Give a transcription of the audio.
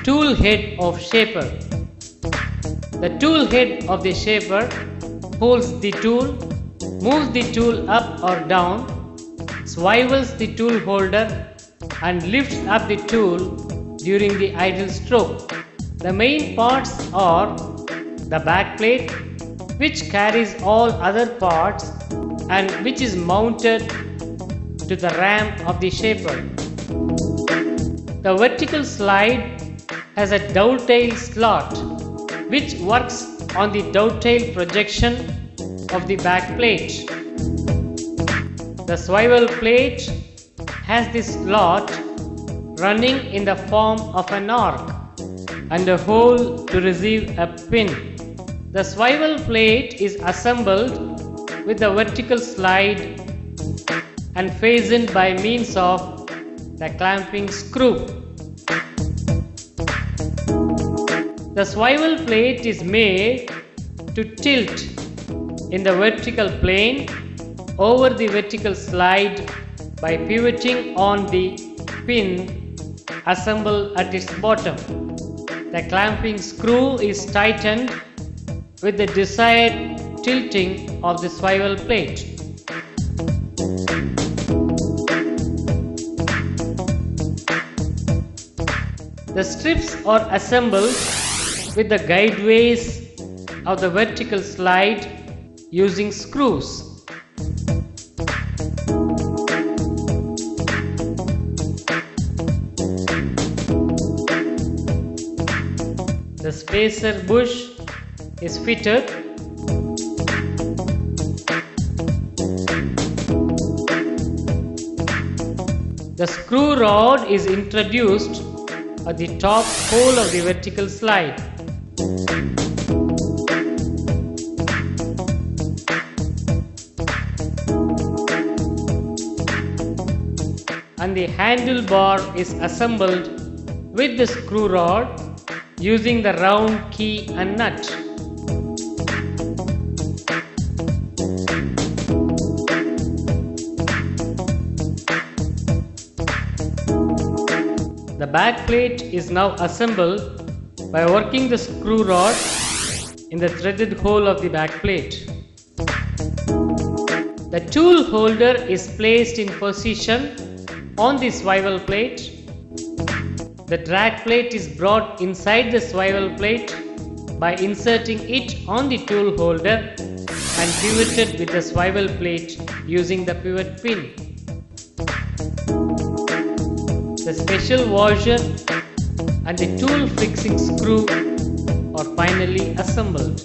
tool head of shaper. The tool head of the shaper holds the tool, moves the tool up or down, swivels the tool holder and lifts up the tool during the idle stroke. The main parts are the backplate, which carries all other parts and which is mounted to the ram of the shaper. The vertical slide has a dovetail slot which works on the dovetail projection of the backplate. The swivel plate has this slot running in the form of an arc and a hole to receive a pin. The swivel plate is assembled with the vertical slide and fastened by means of the clamping screw. The swivel plate is made to tilt in the vertical plane over the vertical slide by pivoting on the pin assembled at its bottom. The clamping screw is tightened with the desired tilting of the swivel plate. The strips are assembled with the guideways of the vertical slide using screws. The spacer bush is fitted. The screw rod is introduced at the top hole of the vertical slide. And the handlebar is assembled with the screw rod using the round key and nut. The back plate is now assembled by working the screw rod in the threaded hole of the back plate. The tool holder is placed in position on the swivel plate. The drag plate is brought inside the swivel plate by inserting it on the tool holder and pivoted with the swivel plate using the pivot pin. The special washer and the tool fixing screw are finally assembled.